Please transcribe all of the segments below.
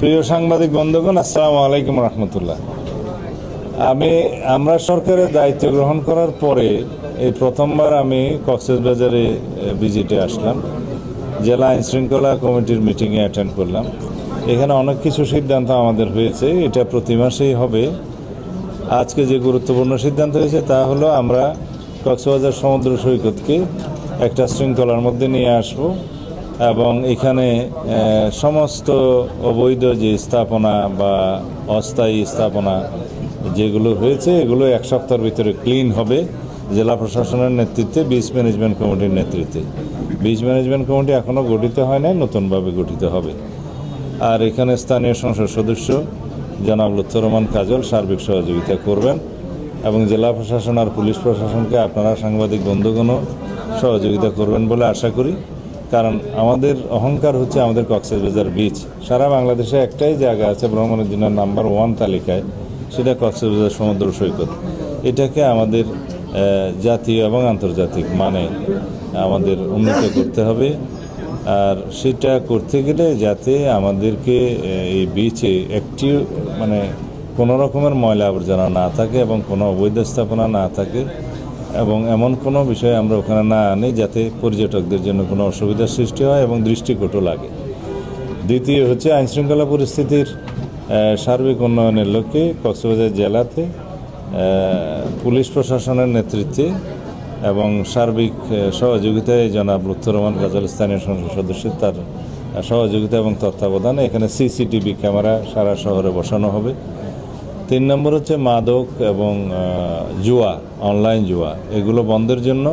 প্রিয় সাংবাদিক বন্ধুগণ, আসসালামু আলাইকুম রহমতুল্লাহ। আমরা সরকারের দায়িত্ব গ্রহণ করার পরে এই প্রথমবার আমি কক্সবাজারে ভিজিটে আসলাম। জেলা আইন শৃঙ্খলা কমিটির মিটিংয়ে অ্যাটেন্ড করলাম। এখানে অনেক কিছু সিদ্ধান্ত আমাদের হয়েছে, এটা প্রতি মাসেই হবে। আজকে যে গুরুত্বপূর্ণ সিদ্ধান্ত হয়েছে তা হলো আমরা কক্সবাজার সমুদ্র সৈকতকে একটা শৃঙ্খলার মধ্যে নিয়ে আসব এবং এখানে সমস্ত অবৈধ যে স্থাপনা বা অস্থায়ী স্থাপনা যেগুলো হয়েছে এগুলো এক সপ্তাহের ভিতরে ক্লিন হবে জেলা প্রশাসনের নেতৃত্বে, বিচ ম্যানেজমেন্ট কমিটির নেতৃত্বে। বিচ ম্যানেজমেন্ট কমিটি এখনও গঠিত হয় নাই, নতুনভাবে গঠিত হবে। আর এখানে স্থানীয় সংসদ সদস্য জনাব লুৎফর রহমান কাজল সার্বিক সহযোগিতা করবেন এবং জেলা প্রশাসন আর পুলিশ প্রশাসনকে আপনারা সাংবাদিক বন্ধুগণও সহযোগিতা করবেন বলে আশা করি। কারণ আমাদের অহংকার হচ্ছে আমাদের কক্সবাজার বিচ। সারা বাংলাদেশে একটাই জায়গা আছে ভ্রমণের জন্য নাম্বার 1 তালিকায়, সেটা কক্সবাজার সমুদ্র সৈকত। এটাকে আমাদের জাতীয় এবং আন্তর্জাতিক মানে আমাদের উন্নত করতে হবে। আর সেটা করতে গেলে যাতে আমাদেরকে এই বিচে একটি কোনো রকমের ময়লা আবর্জনা না থাকে এবং কোনো অবৈধ স্থাপনা না থাকে এবং এমন কোনো বিষয় আমরা ওখানে না আনি যাতে পর্যটকদের জন্য কোনো অসুবিধার সৃষ্টি হয় এবং দৃষ্টিকটু লাগে। দ্বিতীয় হচ্ছে আইনশৃঙ্খলা পরিস্থিতির সার্বিক উন্নয়নের লক্ষ্যে কক্সবাজার জেলাতে পুলিশ প্রশাসনের নেতৃত্বে এবং সার্বিক সহযোগিতায় জনাব লুৎফর রহমান কাজল স্থানীয় সংসদ সদস্য তার সহযোগিতা এবং তত্ত্বাবধানে এখানে সিসিটিভি ক্যামেরা সারা শহরে বসানো হবে। 3 নম্বর হচ্ছে মাদক এবং জুয়া, অনলাইন জুয়া, এগুলো বন্ধের জন্য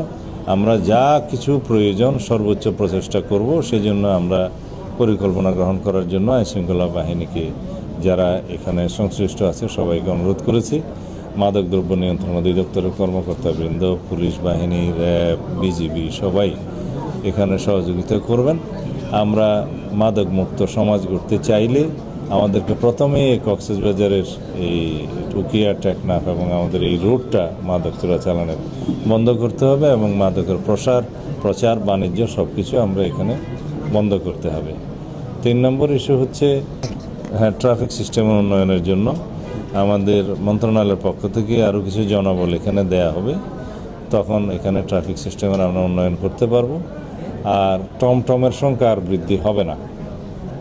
আমরা যা কিছু প্রয়োজন সর্বোচ্চ প্রচেষ্টা করব। সেজন্য আমরা পরিকল্পনা গ্রহণ করার জন্য আইনশৃঙ্খলা বাহিনীকে যারা এখানে সংশ্লিষ্ট আছে সবাইকে অনুরোধ করেছি। মাদকদ্রব্য নিয়ন্ত্রণ অধিদপ্তরের কর্মকর্তাবৃন্দ, পুলিশ বাহিনী, র্যাব, বিজিবি সবাই এখানে সহযোগিতা করবেন। আমরা মাদকমুক্ত সমাজ গড়তে চাইলে আমাদেরকে প্রথমে কক্সবাজারের এই টুকিয়া টেকনাফ এবং আমাদের এই রোডটা মাদক চোরাচালানের বন্ধ করতে হবে এবং মাদকের প্রচার বাণিজ্য সব কিছু আমরা এখানে বন্ধ করতে হবে। 3 নম্বর ইস্যু হচ্ছে ট্রাফিক সিস্টেমের উন্নয়নের জন্য আমাদের মন্ত্রণালয়ের পক্ষ থেকে আরও কিছু জনবল এখানে দেয়া হবে। তখন এখানে ট্রাফিক সিস্টেমের আমরা উন্নয়ন করতে পারবো। আর টমটমের সংখ্যা আর বৃদ্ধি হবে না।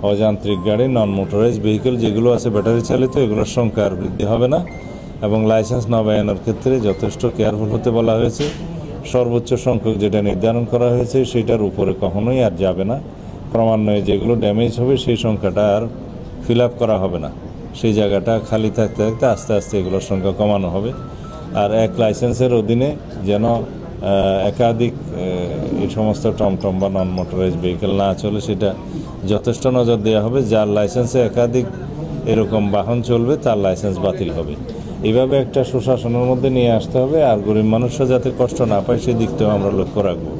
অযান্ত্রিক গাড়ি, নন মোটরাইজ ভেহিকেল যেগুলো আছে ব্যাটারি চালিত, এগুলোর সংখ্যা আর বৃদ্ধি হবে না। এবং লাইসেন্স নবায়নের ক্ষেত্রে যথেষ্ট কেয়ারফুল হতে বলা হয়েছে। সর্বোচ্চ সংখ্যক যেটা নির্ধারণ করা হয়েছে সেটার উপরে কখনোই আর যাবে না। ক্রমান্বয়ে যেগুলো ড্যামেজ হবে সেই সংখ্যাটা আর ফিল আপ করা হবে না, সেই জায়গাটা খালি থাকতে থাকতে আস্তে আস্তে এগুলোর সংখ্যা কমানো হবে। আর এক লাইসেন্সের অধীনে যেন একাধিক এই সমস্ত টমটম বা নন মোটরাইজ ভেহিকেল না চলে, সেটা যথেষ্ট নজর দেওয়া হবে। যার লাইসেন্সে একাধিক এরকম বাহন চলবে তার লাইসেন্স বাতিল হবে। এইভাবে একটা সুশাসনের মধ্যে নিয়ে আসতে হবে। আর গরিব মানুষরা যাতে কষ্ট না পায় সেদিকটাও আমরা লক্ষ্য রাখবো।